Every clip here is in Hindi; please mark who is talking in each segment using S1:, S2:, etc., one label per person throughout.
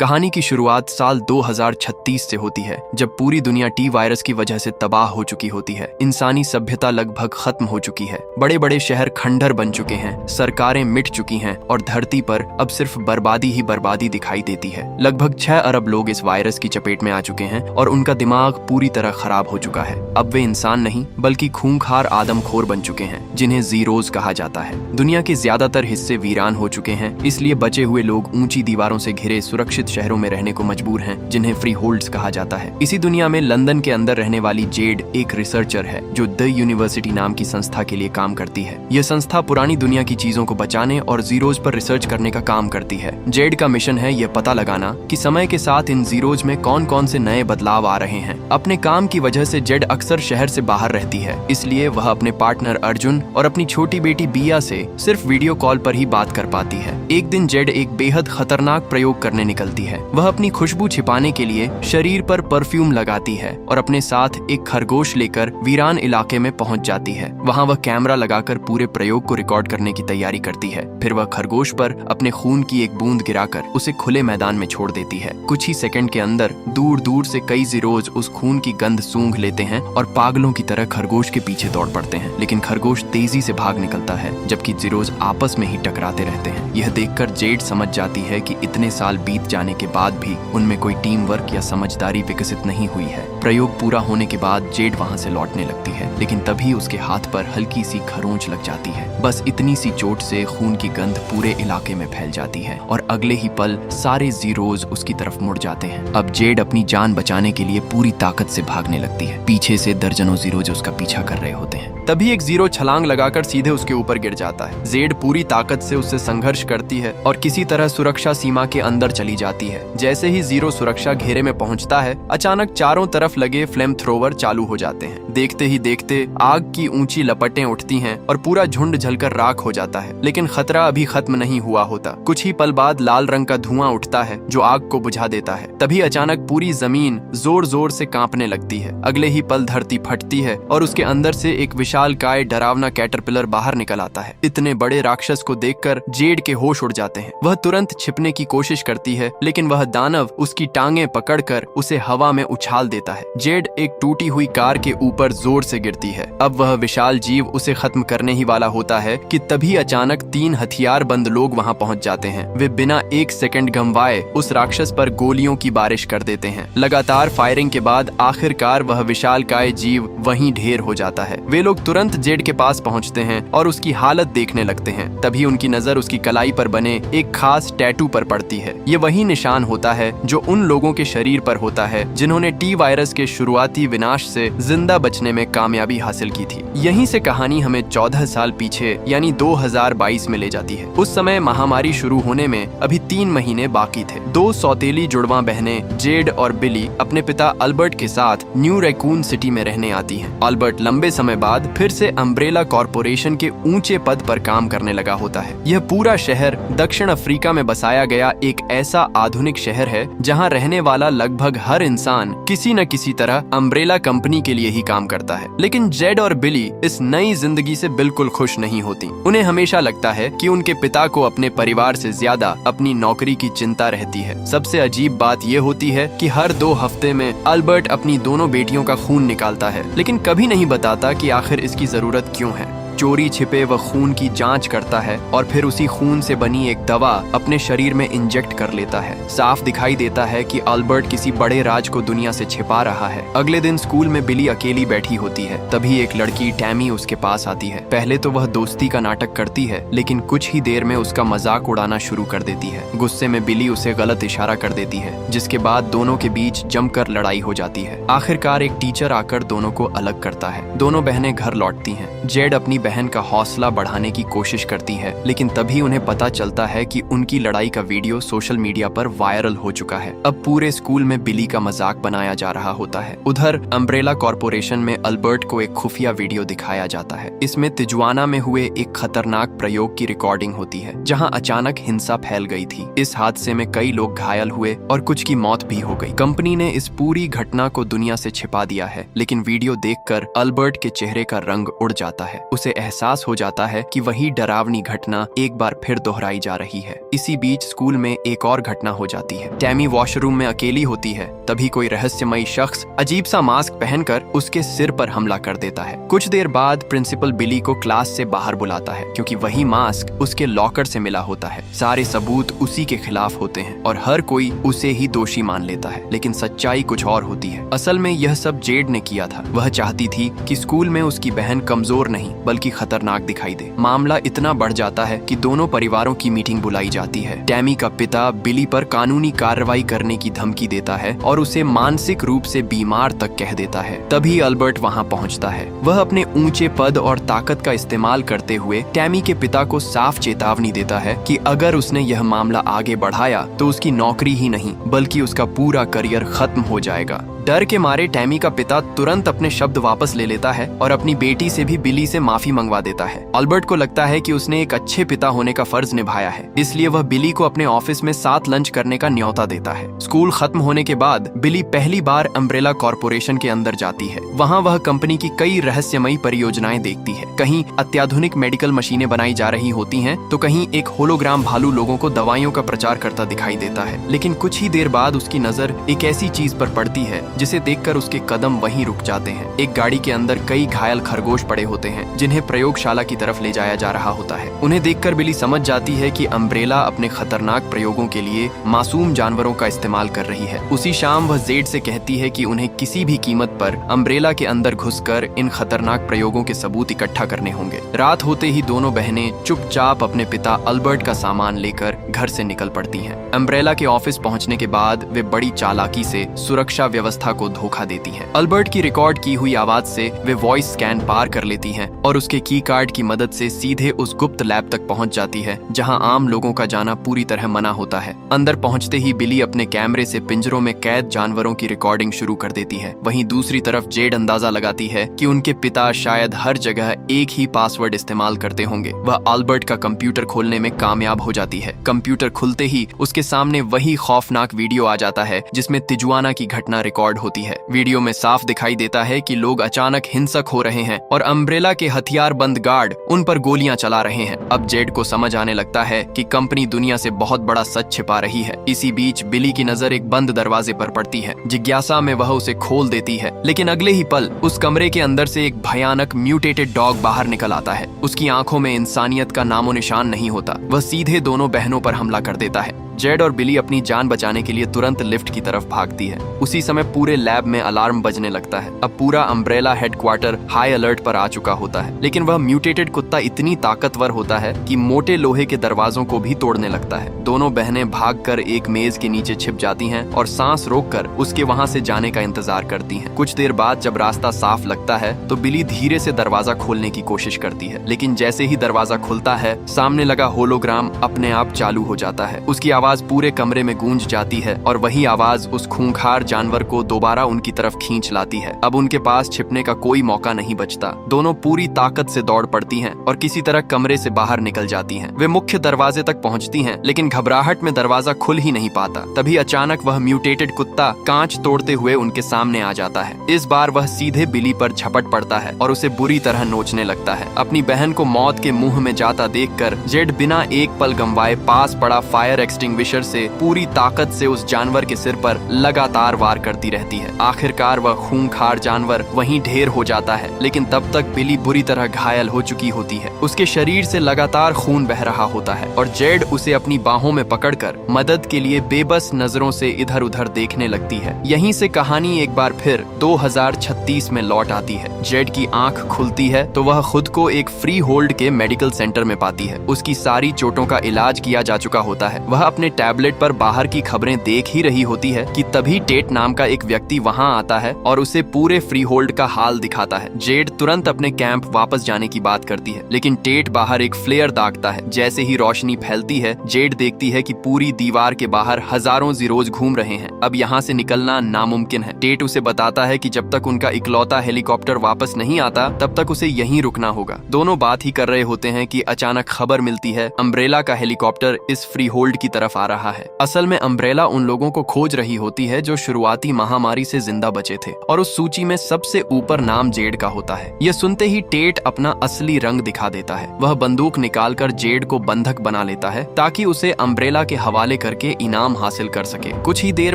S1: कहानी की शुरुआत साल 2036 से होती है, जब पूरी दुनिया टी वायरस की वजह से तबाह हो चुकी होती है। इंसानी सभ्यता लगभग खत्म हो चुकी है। बड़े बड़े शहर खंडहर बन चुके हैं, सरकारें मिट चुकी हैं और धरती पर अब सिर्फ बर्बादी ही बर्बादी दिखाई देती है। लगभग 6 अरब लोग इस वायरस की चपेट में आ चुके हैं और उनका दिमाग पूरी तरह खराब हो चुका है। अब वे इंसान नहीं बल्कि खूंखार आदमखोर बन चुके हैं, जिन्हें जीरोज कहा जाता है। दुनिया के ज्यादातर हिस्से वीरान हो चुके हैं, इसलिए बचे हुए लोग ऊंची दीवारों से घिरे सुरक्षित शहरों में रहने को मजबूर हैं, जिन्हें फ्री होल्ड्स कहा जाता है। इसी दुनिया में लंदन के अंदर रहने वाली जेड एक रिसर्चर है जो द यूनिवर्सिटी नाम की संस्था के लिए काम करती है। यह संस्था पुरानी दुनिया की चीजों को बचाने और जीरोज पर रिसर्च करने का काम करती है। जेड का मिशन है यह पता लगाना कि समय के साथ इन जीरोज में कौन कौन से नए बदलाव आ रहे हैं। अपने काम की वजह से जेड अक्सर शहर से बाहर रहती है, इसलिए वह अपने पार्टनर अर्जुन और अपनी छोटी बेटी बिया से सिर्फ वीडियो कॉल पर ही बात कर पाती है। एक दिन जेड एक बेहद खतरनाक प्रयोग करने निकलती है। वह अपनी खुशबू छिपाने के लिए शरीर पर परफ्यूम लगाती है और अपने साथ एक खरगोश लेकर वीरान इलाके में पहुंच जाती है। वहां वह कैमरा लगाकर पूरे प्रयोग को रिकॉर्ड करने की तैयारी करती है। फिर वह खरगोश पर अपने खून की एक बूंद गिराकर उसे खुले मैदान में छोड़ देती है। कुछ ही सेकंड के अंदर दूर दूर से कई जीरोज उस खून की गंध सूंघ लेते हैं और पागलों की तरह खरगोश के पीछे दौड़ पड़ते हैं। लेकिन खरगोश तेजी से भाग निकलता है, जबकि जीरोज आपस में ही टकराते रहते हैं। यह देखकर जेड समझ जाती है कि इतने साल बीत जाने के बाद भी उनमें कोई टीम वर्क या समझदारी विकसित नहीं हुई है। प्रयोग पूरा होने के बाद जेड वहां से लौटने लगती है, लेकिन तभी उसके हाथ पर हल्की सी खरोंच लग जाती है। बस इतनी सी चोट से खून की गंध पूरे इलाके में फैल जाती है और अगले ही पल सारे जीरोज उसकी तरफ मुड़ जाते हैं। अब जेड अपनी जान बचाने के लिए पूरी ताकत से भागने लगती है। पीछे से दर्जनों जीरोज उसका पीछा कर रहे होते हैं। तभी एक जीरो छलांग लगाकर सीधे उसके ऊपर गिर जाता है। जेड पूरी ताकत से उससे संघर्ष करती है और किसी तरह सुरक्षा सीमा के अंदर चली जाती है। जैसे ही जीरो सुरक्षा घेरे में पहुंचता है, अचानक चारों तरफ लगे फ्लेम थ्रोवर चालू हो जाते हैं। देखते ही देखते आग की ऊंची लपटें उठती हैं और पूरा झुंड जलकर राख हो जाता है। लेकिन खतरा अभी खत्म नहीं हुआ होता। कुछ ही पल बाद लाल रंग का धुआं उठता है जो आग को बुझा देता है। तभी अचानक पूरी जमीन जोर जोर से कांपने लगती है। अगले ही पल धरती फटती है और उसके अंदर से एक विशालकाय डरावना कैटरपिलर बाहर निकल आता है। इतने बड़े राक्षस को देखकर जेड के होश उड़ जाते हैं। वह तुरंत छिपने की कोशिश करती है, लेकिन वह दानव उसकी टांगें पकड़कर उसे हवा में उछाल देता है। जेड एक टूटी हुई कार के ऊपर जोर से गिरती है। अब वह विशाल जीव उसे खत्म करने ही वाला होता है कि तभी अचानक 3 हथियारबंद लोग वहां पहुंच जाते हैं। वे बिना एक सेकंड गंवाए उस राक्षस पर गोलियों की बारिश कर देते हैं। लगातार फायरिंग के बाद आखिरकार वह विशालकाय जीव वहीं ढेर हो जाता है। वे लोग तुरंत जेड के पास पहुंचते हैं और उसकी हालत देखने लगते हैं। तभी उनकी नजर उसकी कलाई पर बने एक खास टैटू पर पड़ती है। ये वही निशान होता है जो उन लोगों के शरीर पर होता है जिन्होंने टी वायरस के शुरुआती विनाश से जिंदा बचने में कामयाबी हासिल की थी। यहीं से कहानी हमें 14 साल पीछे यानी 2022 में ले जाती है। उस समय महामारी शुरू होने में अभी 3 महीने बाकी थे। 2 सौतेली जुड़वा बहनें जेड और बिली अपने पिता अल्बर्ट के साथ न्यू रैकून सिटी में रहने आती हैं। अल्बर्ट लंबे समय बाद फिर से अम्ब्रेला कॉर्पोरेशन के ऊंचे पद पर काम करने लगा होता है। यह पूरा शहर दक्षिण अफ्रीका में बसाया गया एक ऐसा आधुनिक शहर है जहां रहने वाला लगभग हर इंसान किसी न किसी तरह अम्ब्रेला कंपनी के लिए ही काम करता है। लेकिन जेड और बिली इस नई जिंदगी से बिल्कुल खुश नहीं होती। उन्हें हमेशा लगता है कि उनके पिता को अपने परिवार से ज्यादा अपनी नौकरी की चिंता रहती है। सबसे अजीब बात यह होती है कि हर 2 हफ्ते में अल्बर्ट अपनी दोनों बेटियों का खून निकालता है, लेकिन कभी नहीं बताता कि आखिर इसकी जरूरत क्यों है। चोरी छिपे वह खून की जांच करता है और फिर उसी खून से बनी एक दवा अपने शरीर में इंजेक्ट कर लेता है। साफ दिखाई देता है कि अल्बर्ट किसी बड़े राज को दुनिया से छिपा रहा है। अगले दिन स्कूल में बिली अकेली बैठी होती है। तभी एक लड़की टैमी उसके पास आती है। पहले तो वह दोस्ती का नाटक करती है, लेकिन कुछ ही देर में उसका मजाक उड़ाना शुरू कर देती है। गुस्से में बिली उसे गलत इशारा कर देती है, जिसके बाद दोनों के बीच जमकर लड़ाई हो जाती है। आखिरकार एक टीचर आकर दोनों को अलग करता है। दोनों बहनें घर लौटती हैं। जेड अपनी बहन का हौसला बढ़ाने की कोशिश करती है, लेकिन तभी उन्हें पता चलता है कि उनकी लड़ाई का वीडियो सोशल मीडिया पर वायरल हो चुका है। अब पूरे स्कूल में बिली का मजाक बनाया जा रहा होता है। उधर अम्ब्रेला कॉर्पोरेशन में अल्बर्ट को एक खुफिया वीडियो दिखाया जाता है। इसमें तिजुआना में हुए एक खतरनाक प्रयोग की रिकॉर्डिंग होती है, जहां अचानक हिंसा फैल गई थी। इस हादसे में कई लोग घायल हुए और कुछ की मौत भी हो गई। कंपनी ने इस पूरी घटना को दुनिया से छिपा दिया है, लेकिन वीडियो देखकर अल्बर्ट के चेहरे का रंग उड़ जाता है। उसे एहसास हो जाता है कि वही डरावनी घटना एक बार फिर दोहराई जा रही है। इसी बीच स्कूल में एक और घटना हो जाती है। टैमी वॉशरूम में अकेली होती है, तभी कोई रहस्यमयी शख्स अजीब सा मास्क पहनकर उसके सिर पर हमला कर देता है। कुछ देर बाद प्रिंसिपल बिली को क्लास से बाहर बुलाता है, क्योंकि वही मास्क उसके लॉकर से मिला होता है। सारे सबूत उसी के खिलाफ होते हैं और हर कोई उसे ही दोषी मान लेता है, लेकिन सच्चाई कुछ और होती है। असल में यह सब जेड ने किया था। वह चाहती थी कि स्कूल में उसकी बहन कमजोर नहीं बल्कि खतरनाक दिखाई दे। मामला इतना बढ़ जाता है कि दोनों परिवारों की मीटिंग बुलाई जाती है। टैमी का पिता बिली पर कानूनी कार्रवाई करने की धमकी देता है और उसे मानसिक रूप से बीमार तक कह देता है। तभी अल्बर्ट वहां पहुंचता है। वह अपने ऊंचे पद और ताकत का इस्तेमाल करते हुए टैमी के पिता को साफ चेतावनी देता है कि अगर उसने यह मामला आगे बढ़ाया तो उसकी नौकरी ही नहीं बल्कि उसका पूरा करियर खत्म हो जाएगा। डर के मारे टैमी का पिता तुरंत अपने शब्द वापस ले लेता है और अपनी बेटी से भी बिली से माफी मंगवा देता है। अल्बर्ट को लगता है कि उसने एक अच्छे पिता होने का फर्ज निभाया है, इसलिए वह बिली को अपने ऑफिस में साथ लंच करने का न्योता देता है। स्कूल खत्म होने के बाद बिली पहली बार अम्ब्रेला कॉर्पोरेशन के अंदर जाती है। वहाँ वह कंपनी की कई रहस्यमयी परियोजनाएं देखती है। कहीं अत्याधुनिक मेडिकल मशीनें बनाई जा रही होती हैं, तो कहीं एक होलोग्राम भालू लोगों को दवाइयों का प्रचार करता दिखाई देता है। लेकिन कुछ ही देर बाद उसकी नजर एक ऐसी चीज पर पड़ती है जिसे देखकर उसके कदम वहीं रुक जाते हैं। एक गाड़ी के अंदर कई घायल खरगोश पड़े होते हैं, जिन्हें प्रयोगशाला की तरफ ले जाया जा रहा होता है। उन्हें देखकर बिली समझ जाती है कि अम्ब्रेला अपने खतरनाक प्रयोगों के लिए मासूम जानवरों का इस्तेमाल कर रही है। उसी शाम वह जेड से कहती है कि उन्हें किसी भी कीमत पर अम्ब्रेला के अंदर घुसकर इन खतरनाक प्रयोगों के सबूत इकट्ठा करने होंगे। रात होते ही दोनों बहनें चुपचाप अपने पिता अल्बर्ट का सामान लेकर घर से निकल पड़ती हैं। अम्ब्रेला के ऑफिस पहुंचने के बाद वे बड़ी चालाकी से सुरक्षा व्यवस्था को धोखा देती हैं। अल्बर्ट की रिकॉर्ड की हुई आवाज से वे वॉइस स्कैन पार कर लेती हैं और उसके की कार्ड की मदद से सीधे उस गुप्त लैब तक पहुंच जाती है, जहां आम लोगों का जाना पूरी तरह मना होता है। अंदर पहुंचते ही बिली अपने कैमरे से पिंजरों में कैद जानवरों की रिकॉर्डिंग शुरू कर देती है। वहीं दूसरी तरफ जेड अंदाजा लगाती है कि उनके पिता शायद हर जगह एक ही पासवर्ड इस्तेमाल करते होंगे। वह अल्बर्ट का कंप्यूटर खोलने में कामयाब हो जाती है। कंप्यूटर खुलते ही उसके सामने वही खौफनाक वीडियो आ जाता है जिसमें तिजुआना की घटना रिकॉर्ड होती है। वीडियो में साफ दिखाई देता है कि लोग अचानक हिंसक हो रहे हैं और अम्ब्रेला के हथियारबंद गार्ड उन पर गोलियां चला रहे हैं। अब जेड को समझ आने लगता है कि कंपनी दुनिया से बहुत बड़ा सच छिपा रही है। इसी बीच बिली की नजर एक बंद दरवाजे पर पड़ती है। जिज्ञासा में वह उसे खोल देती है, लेकिन अगले ही पल उस कमरे के अंदर से एक भयानक म्यूटेटेड डॉग बाहर निकल आता है। उसकी आंखों में इंसानियत का नामो निशान नहीं होता। वह सीधे दोनों बहनों पर हमला कर देता है। जेड और बिली अपनी जान बचाने के लिए तुरंत लिफ्ट की तरफ भागती है। उसी समय पूरे लैब में अलार्म बजने लगता है। अब पूरा अम्ब्रेला हेडक्वार्टर हाई अलर्ट पर आ चुका होता है, लेकिन वह म्यूटेटेड कुत्ता इतनी ताकतवर होता है कि मोटे लोहे के दरवाजों को भी तोड़ने लगता है। दोनों बहनें भागकर एक मेज के नीचे छिप जाती हैं और सांस रोककर उसके वहां से जाने का इंतजार करती हैं। कुछ देर बाद जब रास्ता साफ लगता है तो बिली धीरे से दरवाजा खोलने की कोशिश करती है, लेकिन जैसे ही दरवाजा खुलता है सामने लगा होलोग्राम अपने आप चालू हो जाता है। उसकी आवाज पूरे कमरे में गूंज जाती है और वही आवाज उस खूंखार जानवर को दोबारा उनकी तरफ खींच लाती है। अब उनके पास छिपने का कोई मौका नहीं बचता। दोनों पूरी ताकत से दौड़ पड़ती हैं और किसी तरह कमरे से बाहर निकल जाती हैं। वे मुख्य दरवाजे तक पहुंचती हैं, लेकिन घबराहट में दरवाजा खुल ही नहीं पाता। तभी अचानक वह म्यूटेटेड कुत्ता कांच तोड़ते हुए उनके सामने आ जाता है। इस बार वह सीधे बिली पर झपट पड़ता है और उसे बुरी तरह नोचने लगता है। अपनी बहन को मौत के मुंह में जाता देखकर जेड बिना एक पल गंवाए पास पड़ा फायर एक्सटिंग्विशर से पूरी ताकत से उस जानवर के सिर पर लगातार वार करती रहती है। आखिरकार वह खूंखार जानवर वहीं ढेर हो जाता है, लेकिन तब तक बिली बुरी तरह घायल हो चुकी होती है। उसके शरीर से लगातार खून बह रहा होता है और जेड उसे अपनी बाहों में पकड़कर मदद के लिए बेबस नजरों से इधर उधर देखने लगती है। यहीं से कहानी एक बार फिर 2036 में लौट आती है। जेड की आंख खुलती है तो वह खुद को एक फ्री होल्ड के मेडिकल सेंटर में पाती है। उसकी सारी चोटों का इलाज किया जा चुका होता है। वह अपने टैबलेट पर बाहर की खबरें देख ही रही होती है कि तभी टेट नाम का एक व्यक्ति वहां आता है और उसे पूरे फ्री होल्ड का हाल दिखाता है। जेड तुरंत अपने कैंप वापस जाने की बात करती है, लेकिन टेट बाहर एक फ्लेयर दागता है। जैसे ही रोशनी फैलती है जेड देखती है कि पूरी दीवार के बाहर हजारों जीरोज घूम रहे हैं। अब यहाँ से निकलना नामुमकिन है। टेट उसे बताता है कि जब तक उनका इकलौता हेलीकॉप्टर वापस नहीं आता तब तक उसे यहीं रुकना होगा। दोनों बात ही कर रहे होते हैं कि अचानक खबर मिलती है अम्ब्रेला का हेलीकॉप्टर इस फ्री होल्ड की तरफ तरफ आ रहा है। असल में अम्ब्रेला उन लोगों को खोज रही होती है जो शुरुआती महामारी से जिंदा बचे थे, और उस सूची में सबसे ऊपर नाम जेड का होता है। यह सुनते ही टेट अपना असली रंग दिखा देता है। वह बंदूक निकालकर जेड को बंधक बना लेता है ताकि उसे अम्ब्रेला के हवाले करके इनाम हासिल कर सके। कुछ ही देर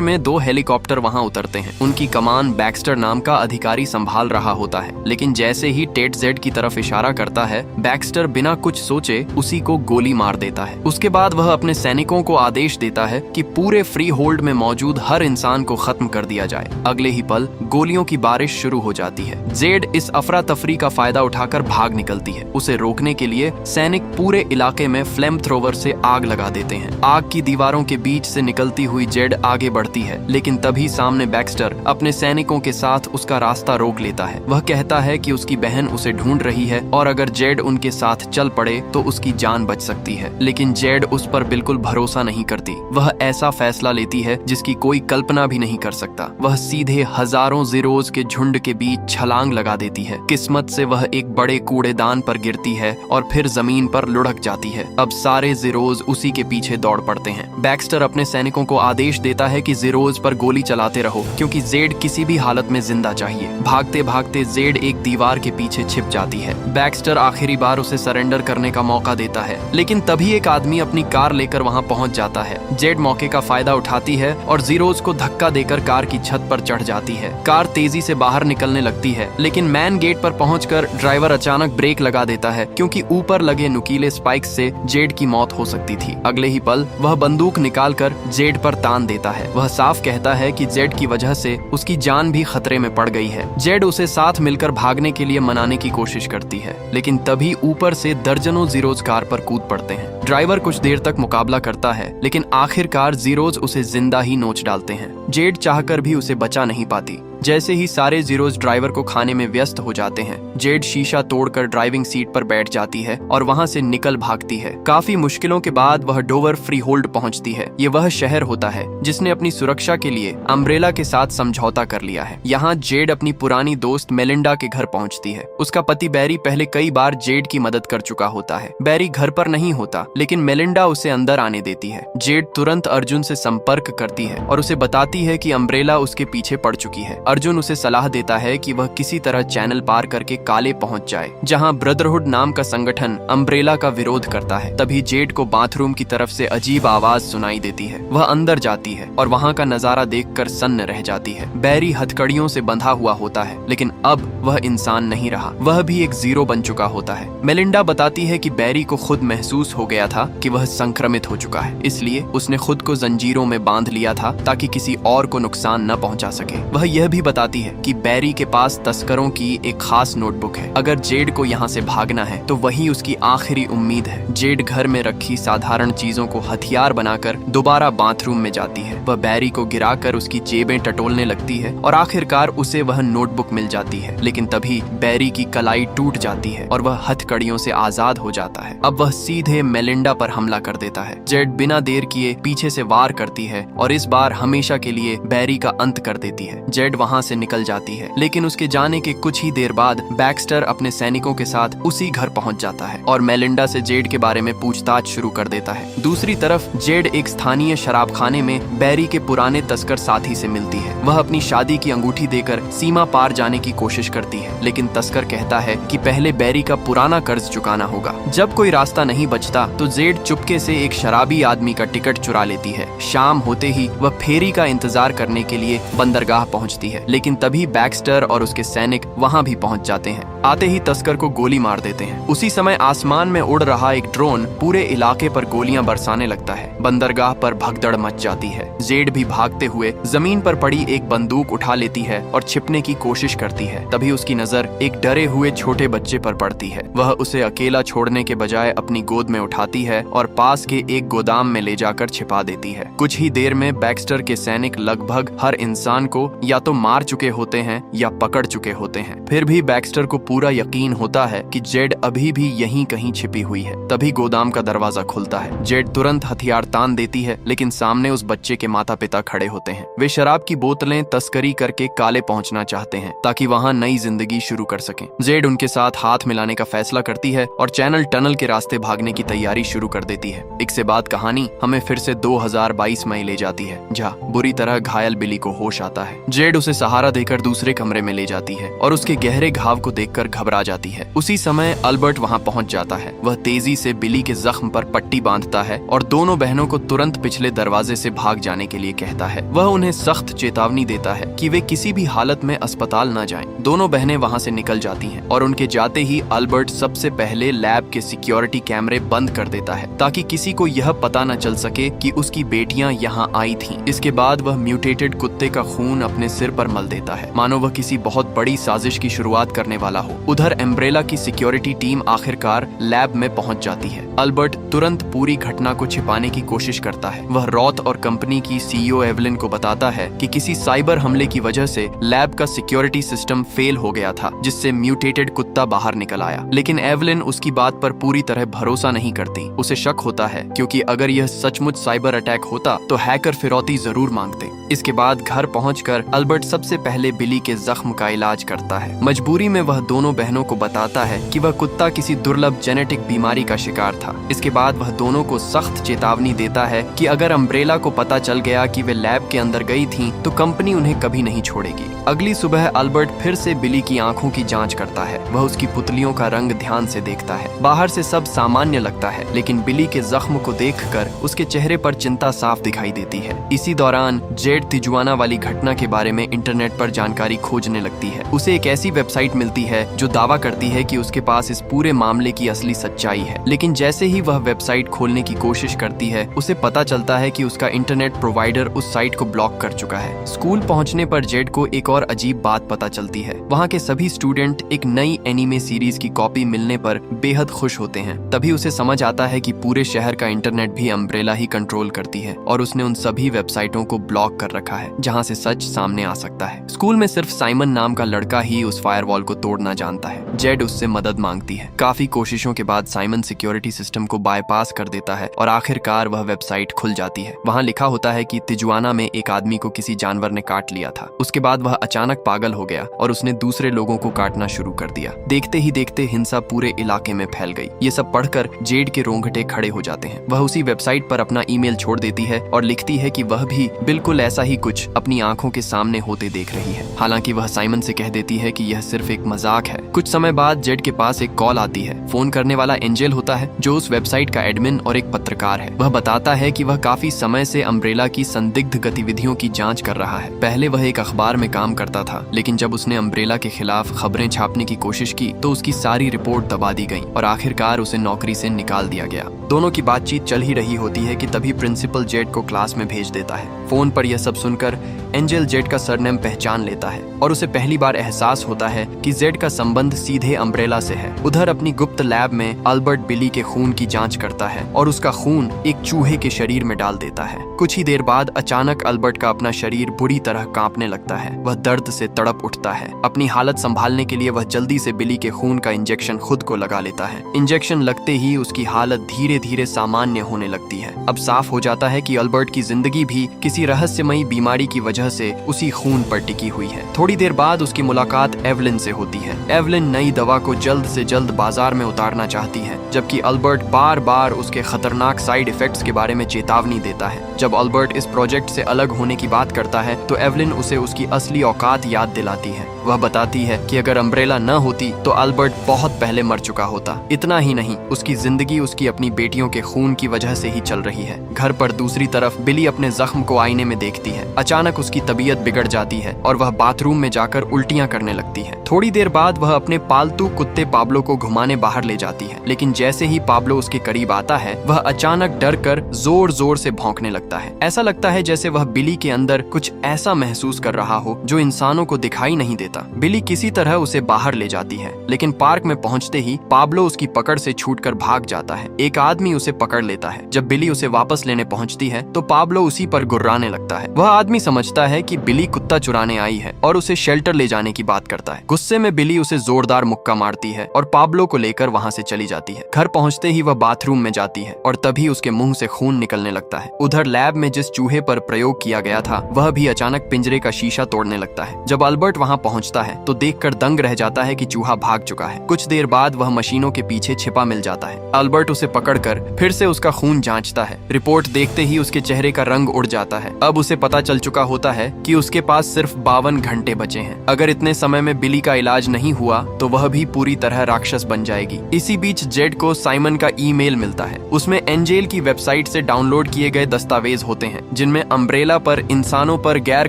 S1: में 2 हेलीकॉप्टर वहां उतरते हैं। उनकी कमान बैक्स्टर नाम का अधिकारी संभाल रहा होता है, लेकिन जैसे ही टेट जेड की तरफ इशारा करता है, बैक्स्टर बिना कुछ सोचे उसी को गोली मार देता है। उसके बाद वह अपने सैनिकों को आदेश देता है कि पूरे फ्री होल्ड में मौजूद हर इंसान को खत्म कर दिया जाए। अगले ही पल गोलियों की बारिश शुरू हो जाती है। जेड इस अफरा तफरी का फायदा उठाकर भाग निकलती है। उसे रोकने के लिए सैनिक पूरे इलाके में फ्लेम थ्रोवर से आग लगा देते हैं। आग की दीवारों के बीच से निकलती हुई जेड आगे बढ़ती है, लेकिन तभी सामने बैक्स्टर अपने सैनिकों के साथ उसका रास्ता रोक लेता है। वह कहता है कि उसकी बहन उसे ढूंढ रही है और अगर जेड उनके साथ चल पड़े तो उसकी जान बच सकती है। लेकिन जेड उस पर बिल्कुल भरोसा नहीं करती। वह ऐसा फैसला लेती है जिसकी कोई कल्पना भी नहीं कर सकता। वह सीधे हजारों ज़ीरोज़ के झुंड के बीच छलांग लगा देती है। किस्मत से वह एक बड़े कूड़ेदान पर गिरती है और फिर जमीन पर लुढ़क जाती है। अब सारे ज़ीरोज़ उसी के पीछे दौड़ पड़ते हैं। बैक्स्टर अपने सैनिकों को आदेश देता है कि ज़ीरोज़ पर गोली चलाते रहो, क्योंकि जेड किसी भी हालत में जिंदा चाहिए। भागते भागते जेड एक दीवार के पीछे छिप जाती है। बैक्स्टर आखिरी बार उसे सरेंडर करने का मौका देता है, लेकिन तभी एक आदमी अपनी कार लेकर वहां पहुंच जाता है। जेड मौके का फायदा उठाती है और ज़ीरोज़ को धक्का देकर कार की छत पर चढ़ जाती है। कार तेजी से बाहर निकलने लगती है, लेकिन मैन गेट पर पहुंचकर ड्राइवर अचानक ब्रेक लगा देता है, क्योंकि ऊपर लगे नुकीले स्पाइक्स से जेड की मौत हो सकती थी। अगले ही पल वह बंदूक निकालकर जेड पर तान देता है। वह साफ कहता है कि जेड की वजह से उसकी जान भी खतरे में पड़ गई है। जेड उसे साथ मिलकर भागने के लिए मनाने की कोशिश करती है, लेकिन तभी ऊपर से दर्जनों ज़ीरोज़ कार पर कूद पड़ते हैं। ड्राइवर कुछ देर तक मुकाबला करता है, लेकिन आखिरकार ज़ीरोज़ उसे जिंदा ही नोच डालते हैं। जेड चाहकर भी उसे बचा नहीं पाती। जैसे ही सारे ज़ीरोज़ ड्राइवर को खाने में व्यस्त हो जाते हैं, जेड शीशा तोड़कर ड्राइविंग सीट पर बैठ जाती है और वहां से निकल भागती है। काफी मुश्किलों के बाद वह डोवर फ्री होल्ड पहुंचती है। ये वह शहर होता है जिसने अपनी सुरक्षा के लिए अम्ब्रेला के साथ समझौता कर लिया है। यहाँ जेड अपनी पुरानी दोस्त मेलिंडा के घर पहुंचती है। उसका पति बैरी पहले कई बार जेड की मदद कर चुका होता है। बैरी घर पर नहीं होता, लेकिन मेलिंडा उसे अंदर आने देती है। जेड तुरंत अर्जुन से संपर्क करती है और उसे बताती है कि अम्ब्रेला उसके पीछे पड़ चुकी है। अर्जुन उसे सलाह देता है कि वह किसी तरह चैनल पार करके काले पहुंच जाए, जहां ब्रदरहुड नाम का संगठन अम्ब्रेला का विरोध करता है। तभी जेड को बाथरूम की तरफ से अजीब आवाज सुनाई देती है। वह अंदर जाती है और वहां का नजारा देखकर सन्न रह जाती है। बैरी हथकड़ियों से बंधा हुआ होता है, लेकिन अब वह इंसान नहीं रहा। वह भी एक ज़ीरो बन चुका होता है। मेलिंडा बताती है कि बैरी को खुद महसूस हो गया था कि वह संक्रमित हो चुका है, इसलिए उसने खुद को जंजीरों में बांध लिया था ताकि किसी और को नुकसान न पहुंचा सके। वह यह भी बताती है कि बैरी के पास तस्करों की एक खास नोटबुक है। अगर जेड को यहाँ से भागना है तो वही उसकी आखिरी उम्मीद है। जेड घर में रखी साधारण चीजों को हथियार बनाकर दोबारा बाथरूम में जाती है। वह बैरी को गिराकर उसकी जेबें टटोलने लगती है और आखिरकार उसे वह नोटबुक मिल जाती है। लेकिन तभी बैरी की कलाई टूट जाती है और वह हथकड़ियों से आजाद हो जाता है। अब वह सीधे मेलिंडा पर हमला कर देता है। जेड बिना देर किए पीछे से वार करती है और इस बार हमेशा के लिए बैरी का अंत कर देती है। जेड वहाँ से निकल जाती है, लेकिन उसके जाने के कुछ ही देर बाद बैक्स्टर अपने सैनिकों के साथ उसी घर पहुंच जाता है और मेलिंडा से जेड के बारे में पूछताछ शुरू कर देता है। दूसरी तरफ जेड एक स्थानीय शराबखाने में बैरी के पुराने तस्कर साथी से मिलती है। वह अपनी शादी की अंगूठी देकर सीमा पार जाने की कोशिश करती है, लेकिन तस्कर कहता है कि पहले बैरी का पुराना कर्ज चुकाना होगा। जब कोई रास्ता नहीं बचता तो जेड चुपके से एक शराबी आदमी का टिकट चुरा लेती है। शाम होते ही वह फेरी का इंतजार करने के लिए बंदरगाह पहुंचती है, लेकिन तभी बैक्स्टर और उसके सैनिक वहां भी पहुंच जाते हैं। आते ही तस्कर को गोली मार देते हैं। उसी समय आसमान में उड़ रहा एक ड्रोन पूरे इलाके पर गोलियां बरसाने लगता है। बंदरगाह पर भगदड़ मच जाती है। जेड भी भागते हुए जमीन पर पड़ी एक बंदूक उठा लेती है और छिपने की कोशिश करती है। तभी उसकी नजर एक डरे हुए छोटे बच्चे पर पड़ती है। वह उसे अकेला छोड़ने के बजाय अपनी गोद में उठाती है और पास के एक गोदाम में ले जाकर छिपा देती है। कुछ ही देर में बैक्स्टर के सैनिक लगभग हर इंसान को या तो मार चुके होते हैं या पकड़ चुके होते हैं। फिर भी बैक्स्टर को पूरा यकीन होता है कि जेड अभी भी यहीं कहीं छिपी हुई है। तभी गोदाम का दरवाजा खुलता है। जेड तुरंत हथियार तान देती है, लेकिन सामने उस बच्चे के माता पिता खड़े होते हैं। वे शराब की बोतलें तस्करी करके काले पहुंचना चाहते हैं ताकि वहां नई जिंदगी शुरू कर सकें। जेड उनके साथ हाथ मिलाने का फैसला करती है और चैनल टनल के रास्ते भागने की तैयारी शुरू कर देती है। इसके बाद कहानी हमें फिर से 2022 में ले जाती है, जहाँ बुरी तरह घायल बिली को होश आता है। जेड उसे सहारा देकर दूसरे कमरे में ले जाती है और उसके गहरे घाव को देखकर घबरा जाती है। उसी समय अल्बर्ट वहां पहुंच जाता है। वह तेजी से बिली के जख्म पर पट्टी बांधता है और दोनों बहनों को तुरंत पिछले दरवाजे से भाग जाने के लिए कहता है। वह उन्हें सख्त चेतावनी देता है कि वे किसी भी हालत में अस्पताल न जाएं। दोनों बहनें वहां से निकल जाती हैं और उनके जाते ही अल्बर्ट सबसे पहले लैब के सिक्योरिटी कैमरे बंद कर देता है ताकि किसी को यह पता न चल सके कि उसकी बेटियां यहाँ आई थीं। इसके बाद वह म्यूटेटेड कुत्ते का खून अपने सिर पर मल देता है, मानो वह किसी बहुत बड़ी साजिश की शुरुआत करने वाला हो। उधर एम्ब्रेला की सिक्योरिटी टीम आखिरकार लैब में पहुंच जाती है। अल्बर्ट तुरंत पूरी घटना को छिपाने की कोशिश करता है। वह रॉथ और कंपनी की सीईओ एवलिन को बताता है कि किसी साइबर हमले की वजह से लैब का सिक्योरिटी सिस्टम फेल हो गया था, जिससे म्यूटेटेड कुत्ता बाहर निकल आया। लेकिन एवलिन उसकी बात पर पूरी तरह भरोसा नहीं करती। उसे शक होता है क्योंकि अगर यह सचमुच साइबर अटैक होता तो हैकर फिरौती जरूर मांगते। इसके बाद घर पहुंचकर अल्बर्ट सबसे पहले बिली के जख्म का इलाज करता है। मजबूरी में वह दोनों बहनों को बताता है कि वह कुत्ता किसी दुर्लभ जेनेटिक बीमारी का शिकार था। इसके बाद वह दोनों को सख्त चेतावनी देता है कि अगर अम्ब्रेला को पता चल गया कि वे लैब के अंदर गई थीं, तो कंपनी उन्हें कभी नहीं छोड़ेगी। अगली सुबह अल्बर्ट फिर से बिली की आंखों की जांच करता है। वह उसकी पुतलियों का रंग ध्यान से देखता है। बाहर से सब सामान्य लगता है, लेकिन बिली के जख्म को देखकर उसके चेहरे पर चिंता साफ दिखाई देती है। इसी दौरान जेड तिजुआना वाली घटना के बारे में इंटरनेट पर जानकारी खोजने लगती है। उसे एक ऐसी वेबसाइट मिलती है जो दावा करती है कि उसके पास इस पूरे मामले की असली सच्चाई है। लेकिन जैसे ही वह वेबसाइट खोलने की कोशिश करती है, उसे पता चलता है कि उसका इंटरनेट प्रोवाइडर उस साइट को ब्लॉक कर चुका है। स्कूल पहुंचने पर जेड को एक और अजीब बात पता चलती है। वहाँ के सभी स्टूडेंट एक नई एनीमे सीरीज की कॉपी मिलने पर बेहद खुश होते हैं। तभी उसे समझ आता है कि पूरे शहर का इंटरनेट भी अम्ब्रेला ही कंट्रोल करती है और उसने उन सभी वेबसाइटों को ब्लॉक कर रखा है जहाँ से सच सामने आ सकता है। स्कूल में सिर्फ साइमन नाम का लड़का ही उस फायरवॉल को तोड़ना जानता है। जेड उससे मदद मांगती है। काफी कोशिशों के बाद साइमन सिक्योरिटी सिस्टम को बाईपास कर देता है और आखिरकार वह वेबसाइट खुल जाती है। वहाँ लिखा होता है कि तिजुआना में एक आदमी को किसी जानवर ने काट लिया था। उसके बाद वह अचानक पागल हो गया और उसने दूसरे लोगों को काटना शुरू कर दिया। देखते ही देखते हिंसा पूरे इलाके में फैल गई। ये सब पढ़कर जेड के रोंगटे खड़े हो जाते हैं। वह उसी वेबसाइट पर अपना ईमेल छोड़ देती है और लिखती है कि वह भी बिल्कुल ऐसा ही कुछ अपनी आंखों के सामने होते देख रही है। हालांकि वह साइमन से कह देती है कि यह सिर्फ एक मजाक है। कुछ समय बाद जेड के पास एक कॉल आती है। फोन करने वाला एंजेल होता है, जो उस वेबसाइट का एडमिन और एक पत्रकार है। वह बताता है कि वह काफी समय से अम्ब्रेला की संदिग्ध गतिविधियों की जांच कर रहा है। पहले वह एक अखबार में काम करता था, लेकिन जब उसने अम्ब्रेला के खिलाफ खबरें छापने की कोशिश की तो उसकी सारी रिपोर्ट दबा दी गई और आखिरकार उसे नौकरी से निकाल दिया गया। दोनों की बातचीत चल ही रही होती है कि तभी प्रिंसिपल जेड को क्लास में भेज देता है। फोन पर यह सब सुनकर एंजेल जेड का सरनेम पहचान लेता है और उसे पहली बार एहसास होता है कि जेड का संबंध सीधे अम्ब्रेला से है। उधर अपनी गुप्त लैब में अल्बर्ट बिली के खून की जांच करता है और उसका खून एक चूहे के शरीर में डाल देता है। कुछ ही देर बाद अचानक अल्बर्ट का अपना शरीर बुरी तरह कांपने लगता है। वह दर्द से तड़प उठता है। अपनी हालत संभालने के लिए वह जल्दी से बिली के खून का इंजेक्शन खुद को लगा लेता है। इंजेक्शन लगते ही उसकी हालत धीरे धीरे सामान्य होने लगती है। अब साफ हो जाता है कि अल्बर्ट की जिंदगी भी किसी रहस्यमयी बीमारी की वजह से उसी खून पर टिकी हुई है। थोड़ी देर बाद उसकी मुलाकात एवलिन से होती है। एवलिन नई दवा को जल्द से जल्द बाजार में उतारना चाहती है, जबकि अल्बर्ट बार बार उसके खतरनाक साइड इफेक्ट्स के बारे में चेतावनी देता है। जब अल्बर्ट इस प्रोजेक्ट से अलग होने की बात करता है तो एवलिन उसे उसकी असली औकात याद दिलाती है। वह बताती है कि अगर अम्ब्रेला न होती तो अल्बर्ट बहुत पहले मर चुका होता। इतना ही नहीं, उसकी जिंदगी उसकी अपनी बेटियों के खून की वजह से ही चल रही है। घर पर दूसरी तरफ बिली अपने जख्म को आईने में देखती है। अचानक उसकी तबीयत बिगड़ जाती है और वह बाथरूम में जाकर उल्टियां करने लगती है। थोड़ी देर बाद वह अपने पालतू कुत्ते पाब्लो को घुमाने बाहर ले जाती है, लेकिन जैसे ही पाब्लो उसके करीब आता है वह अचानक डर कर जोर जोर से भौंकने लगता है। ऐसा लगता है जैसे वह बिली के अंदर कुछ ऐसा महसूस कर रहा हो जो इंसानों को दिखाई नहीं देता। बिली किसी तरह उसे बाहर ले जाती है, लेकिन पार्क में पहुंचते ही पाब्लो उसकी पकड़ से छूटकर भाग जाता है। एक आदमी उसे पकड़ लेता है। जब बिली उसे वापस लेने पहुंचती है तो पाब्लो उसी पर गुर्राने लगता है। वह आदमी समझता है कि बिली कुत्ता जूता चुराने आई है और उसे शेल्टर ले जाने की बात करता है। गुस्से में बिली उसे जोरदार मुक्का मारती है और पाब्लो को लेकर वहाँ से चली जाती है। घर पहुँचते ही वह बाथरूम में जाती है और तभी उसके मुंह से खून निकलने लगता है। उधर लैब में जिस चूहे पर प्रयोग किया गया था वह भी अचानक पिंजरे का शीशा तोड़ने लगता है। जब अल्बर्ट वहाँ पहुँचता है तो देखकर दंग रह जाता है कि चूहा भाग चुका है। कुछ देर बाद वह मशीनों के पीछे छिपा मिल जाता है। अल्बर्ट उसे पकड़कर फिर से उसका खून जांचता है। रिपोर्ट देखते ही उसके चेहरे का रंग उड़ जाता है। अब उसे पता चल चुका होता है कि उसके पास सिर्फ 52 घंटे बचे हैं। अगर इतने समय में बिली का इलाज नहीं हुआ तो वह भी पूरी तरह राक्षस बन जाएगी। इसी बीच जेड को साइमन का ईमेल मिलता है। उसमें एंजेल की वेबसाइट से डाउनलोड किए गए दस्तावेज होते हैं जिनमें अम्ब्रेला पर इंसानों पर गैर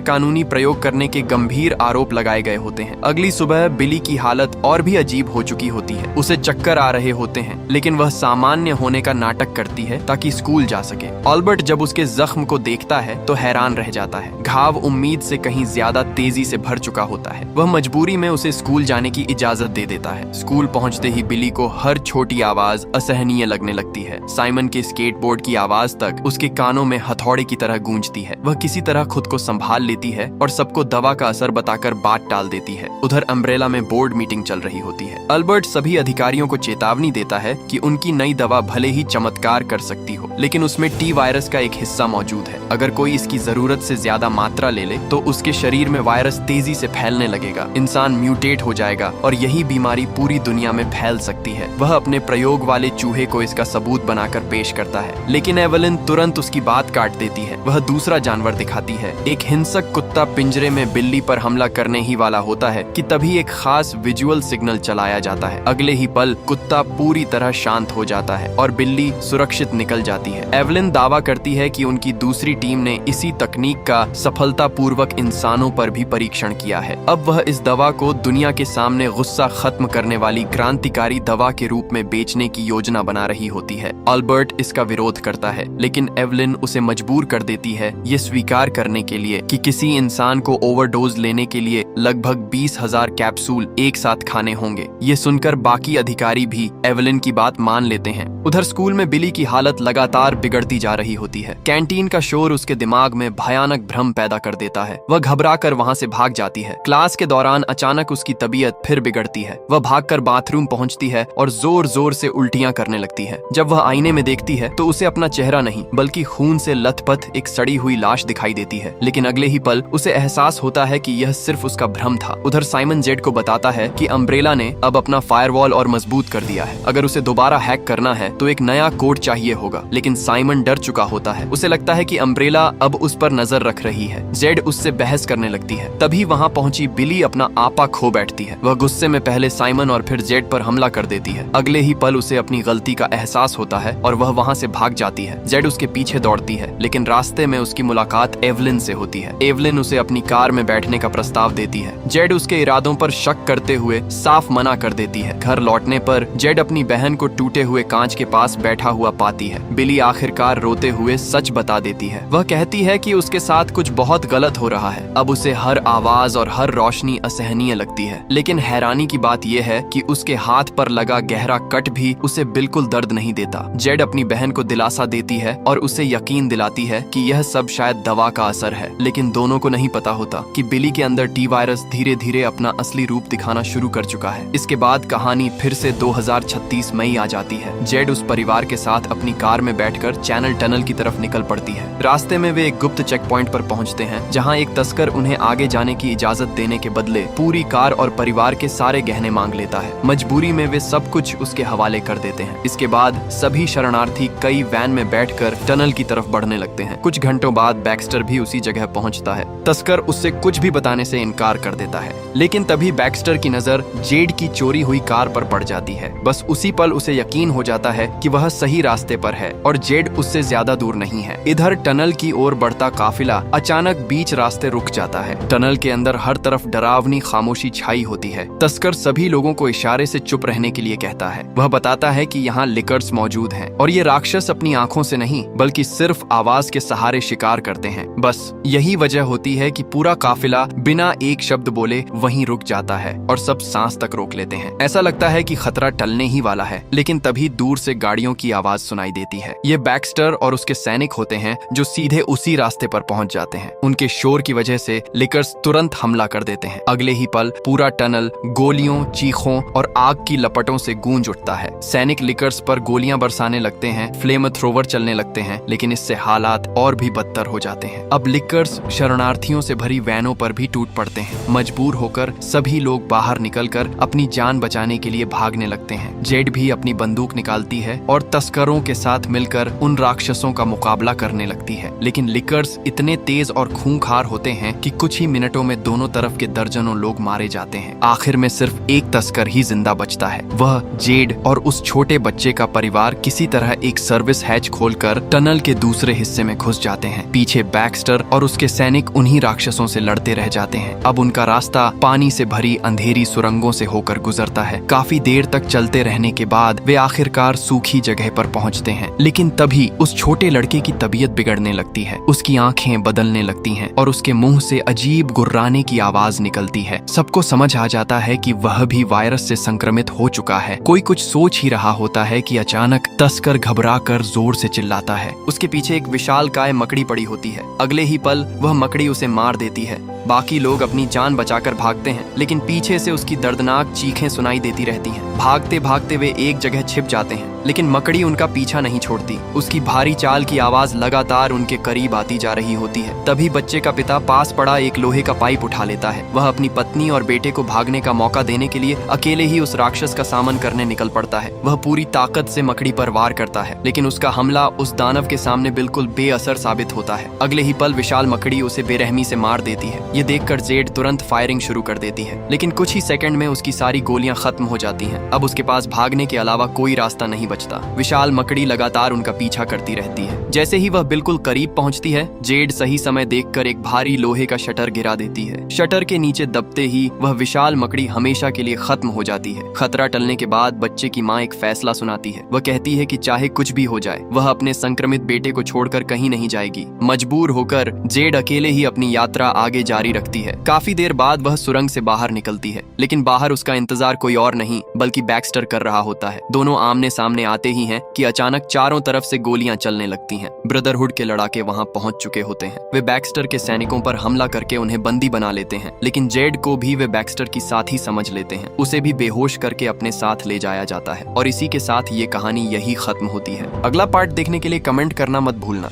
S1: कानूनी प्रयोग करने के गंभीर आरोप लगाए गए होते हैं। अगली सुबह बिली की हालत और भी अजीब हो चुकी होती है। उसे चक्कर आ रहे होते हैं लेकिन वह सामान्य होने का नाटक करती है ताकि स्कूल जा सके। अल्बर्ट जब उसके जख्म को देखता है तो हैरान रह जाता है। घाव उम्मीद से कहीं ज्यादा तेजी से भर चुका होता है। वह मजबूरी में उसे स्कूल जाने की इजाजत दे देता है। स्कूल पहुंचते ही बिली को हर छोटी आवाज असहनीय लगने लगती है। साइमन के स्केटबोर्ड की आवाज तक उसके कानों में हथौड़े की तरह गूंजती है। वह किसी तरह खुद को संभाल लेती है और सबको दवा का असर बताकर बात टाल देती है। उधर अम्ब्रेला में बोर्ड मीटिंग चल रही होती है। अल्बर्ट सभी अधिकारियों को चेतावनी देता है कि उनकी नई दवा भले ही चमत्कार कर सकती हो लेकिन उसमें टी वायरस का एक हिस्सा मौजूद है। अगर कोई इसकी जरूरत से ज्यादा मात्रा ले ले तो उसके शरीर में वायरस तेजी से फैलने लगेगा। इंसान म्यूटेट हो जाएगा और यही बीमारी पूरी दुनिया में फैल सकती है। वह अपने प्रयोग वाले चूहे को इसका सबूत बनाकर पेश करता है लेकिन एवलिन तुरंत उसकी बात काट देती है। वह दूसरा जानवर दिखाती है। एक हिंसक कुत्ता पिंजरे में बिल्ली पर हमला करने ही वाला होता है कि तभी एक खास विजुअल सिग्नल चलाया जाता है। अगले ही पल कुत्ता पूरी तरह शांत हो जाता है और बिल्ली सुरक्षित निकल जाती है। एवलिन दावा करती है कि उनकी दूसरी टीम ने इसी तकनीक का सफलतापूर्वक इंसानों पर भी परीक्षण किया है। अब वह इस दवा को दुनिया के सामने गुस्सा खत्म करने वाली क्रांतिकारी दवा के रूप में बेचने की योजना बना रही होती है। अल्बर्ट इसका विरोध करता है लेकिन एवलिन उसे मजबूर कर देती है ये स्वीकार करने के लिए कि किसी इंसान को ओवरडोज लेने के लिए लगभग 20,000 कैप्सूल एक साथ खाने होंगे। ये सुनकर बाकी अधिकारी भी एवलिन की बात मान लेते हैं। उधर स्कूल में बिली की हालत लगातार बिगड़ती जा रही होती है। कैंटीन का शोर उसके दिमाग में भयानक भ्रम पैदा कर देता है। वह घबराकर वहां से भाग जाती है। क्लास के दौरान अचानक उसकी तबीयत फिर बिगड़ती है। वह भागकर बाथरूम पहुंचती है और जोर जोर से उल्टियां करने लगती है। जब वह आईने में देखती है तो उसे अपना चेहरा नहीं बल्कि खून से लथपथ एक सड़ी हुई लाश दिखाई देती है। लेकिन अगले ही पल उसे एहसास होता है कि यह सिर्फ उसका भ्रम था। उधर साइमन जेड को बताता है कि अम्ब्रेला ने अब अपना फायरवॉल और मजबूत कर दिया है। अगर उसे दोबारा हैक करना है तो एक नया कोड चाहिए होगा। लेकिन साइमन डर चुका होता है। उसे लगता है कि अम्ब्रेला अब उस पर नजर रख रही है। जेड उससे बहस करने लगती है। तभी वहाँ पहुंची बिली अपना आपा खो बैठती है। वह गुस्से में पहले साइमन और फिर जेड पर हमला कर देती है। अगले ही पल उसे अपनी गलती का एहसास होता है और वह वहाँ से भाग जाती है। जेड उसके पीछे दौड़ती है लेकिन रास्ते में उसकी मुलाकात एवलिन से होती है। एवलिन उसे अपनी कार में बैठने का प्रस्ताव देती है। जेड उसके इरादों पर शक करते हुए साफ मना कर देती है। घर लौटने पर जेड अपनी बहन को टूटे हुए कांच के पास बैठा हुआ पाती है। बिली आखिरकार रोते हुए सच बता देती है। वह कहती है कि उसके साथ कुछ बहुत गलत हो रहा है। अब उसे हर आवाज और हर रोशनी असहनीय लगती है। लेकिन हैरानी की बात यह है कि उसके हाथ पर लगा गहरा कट भी उसे बिल्कुल दर्द नहीं देता। जेड अपनी बहन को दिलासा देती है और उसे यकीन दिलाती है कि यह सब शायद दवा का असर है। लेकिन दोनों को नहीं पता होता कि बिली के अंदर टी वायरस धीरे धीरे अपना असली रूप दिखाना शुरू कर चुका है। इसके बाद कहानी फिर से 2036 मई आ जाती है। जेड उस परिवार के साथ अपनी कार में बैठकर चैनल टनल की तरफ निकल पड़ती है। रास्ते में वे एक गुप्त चेक पॉइंट पर पहुंचते हैं जहां एक तस्कर उन्हें आगे जाने की इजाजत देने के बदले पूरी कार और परिवार के सारे गहने मांग लेता है। मजबूरी में वे सब कुछ उसके हवाले कर देते हैं। इसके बाद सभी शरणार्थी कई वैन में बैठकर टनल की तरफ बढ़ने लगते हैं। कुछ घंटों बाद बैक्स्टर भी उसी जगह पहुंचता है। तस्कर उससे कुछ भी बताने से इनकार कर देता है। लेकिन तभी बैक्स्टर की नजर जेड की चोरी हुई कार पर पड़ जाती है। बस उसी पल उसे यकीन हो जाता है कि वह सही रास्ते पर है और जेड उससे ज्यादा दूर नहीं है। इधर टनल की ओर बढ़ता काफिला अचानक बीच रास्ते रुक जाता है। टनल के अंदर हर तरफ डरावनी खामोशी छाई होती है। तस्कर सभी लोगों को इशारे से चुप रहने के लिए कहता है। वह बताता है कि यहाँ लिकर्स मौजूद हैं और ये राक्षस अपनी आंखों से नहीं बल्कि सिर्फ आवाज के सहारे शिकार करते हैं। बस यही वजह होती है कि पूरा काफिला बिना एक शब्द बोले वहीं रुक जाता है और सब सांस तक रोक लेते हैं। ऐसा लगता है कि खतरा टलने ही वाला है। लेकिन तभी दूर से गाड़ियों की आवाज सुनाई देती है। ये बैक्स्टर और उसके सैनिक होते हैं जो सीधे उसी रास्ते पर पहुंच जाते हैं। उनके शोर की वजह वजह से लिकर्स तुरंत हमला कर देते हैं। अगले ही पल पूरा टनल गोलियों, चीखों और आग की लपटों से गूंज उठता है। सैनिक लिकर्स पर गोलियां बरसाने लगते हैं, फ्लेम थ्रोवर चलने लगते हैं, लेकिन इससे हालात और भी बदतर हो जाते हैं। अब लिकर्स शरणार्थियों से भरी वैनों पर भी टूट पड़ते हैं। मजबूर होकर सभी लोग बाहर निकलकर अपनी जान बचाने के लिए भागने लगते हैं। जेड भी अपनी बंदूक निकालती है और तस्करों के साथ मिलकर उन राक्षसों का मुकाबला करने लगती है, लेकिन लिकर्स इतने तेज और खूंखार होते हैं कि कुछ ही मिनटों में दोनों तरफ के दर्जनों लोग मारे जाते हैं। आखिर में सिर्फ एक तस्कर ही जिंदा बचता है। वह जेड और उस छोटे बच्चे का परिवार किसी तरह एक सर्विस हैच खोलकर टनल के दूसरे हिस्से में घुस जाते हैं। पीछे बैक्स्टर और उसके सैनिक उन्हीं राक्षसों से लड़ते रह जाते हैं। अब उनका रास्ता पानी से भरी अंधेरी सुरंगों से होकर गुजरता है। काफी देर तक चलते रहने के बाद वे आखिरकार सूखी जगह पर पहुंचते हैं, लेकिन तभी उस छोटे लड़के की तबीयत बिगड़ने लगती है। उसकी आंखें बदलने लगती हैं और उसके मुंह से अजीब गुर्राने की आवाज निकलती है। सबको समझ आ जाता है कि वह भी वायरस से संक्रमित हो चुका है। कोई कुछ सोच ही रहा होता है कि अचानक तस्कर घबराकर जोर से चिल्लाता है। उसके पीछे एक विशालकाय मकड़ी पड़ी होती है। अगले ही पल वह मकड़ी उसे मार देती है। बाकी लोग अपनी जान बचाकर भागते हैं, लेकिन पीछे से उसकी दर्दनाक चीखें सुनाई देती रहती हैं। भागते भागते वे एक जगह छिप जाते हैं, लेकिन मकड़ी उनका पीछा नहीं छोड़ती। उसकी भारी चाल की आवाज लगातार उनके करीब आती जा रही होती है। तभी बच्चे का पिता पास पड़ा एक लोहे का पाइप उठा लेता है। वह अपनी पत्नी और बेटे को भागने का मौका देने के लिए अकेले ही उस राक्षस का सामना करने निकल पड़ता है। वह पूरी ताकत से मकड़ी पर वार करता है, लेकिन उसका हमला उस दानव के सामने बिल्कुल बेअसर साबित होता है। अगले ही पल विशाल मकड़ी उसे बेरहमी से मार देती है। ये देखकर जेड तुरंत फायरिंग शुरू कर देती है, लेकिन कुछ ही सेकंड में उसकी सारी गोलियां खत्म हो जाती हैं। अब उसके पास भागने के अलावा कोई रास्ता नहीं बचता। विशाल मकड़ी लगातार उनका पीछा करती रहती है। जैसे ही वह बिल्कुल करीब पहुंचती है, जेड सही समय देखकर एक भारी लोहे का शटर गिरा देती है। शटर के नीचे दबते ही वह विशाल मकड़ी हमेशा के लिए खत्म हो जाती है। खतरा टलने के बाद बच्चे की माँ एक फैसला सुनाती है। वह कहती है कि चाहे कुछ भी हो जाए, वह अपने संक्रमित बेटे को छोड़कर कहीं नहीं जाएगी। मजबूर होकर जेड अकेले ही अपनी यात्रा आगे जारी रखती है। काफी देर बाद वह सुरंग से बाहर निकलती है, लेकिन बाहर उसका इंतजार कोई और नहीं बल्कि बैक्स्टर कर रहा होता है। दोनों आमने सामने आते ही हैं कि अचानक चारों तरफ से गोलियां चलने लगती हैं। ब्रदरहुड के लड़ाके वहां पहुंच चुके होते हैं। वे बैक्स्टर के सैनिकों पर हमला करके उन्हें बंदी बना लेते हैं, लेकिन जेड को भी वे बैक्स्टर की साथी समझ लेते हैं। उसे भी बेहोश करके अपने साथ ले जाया जाता है और इसी के साथ ये कहानी यही खत्म होती है। अगला पार्ट देखने के लिए कमेंट करना मत भूलना।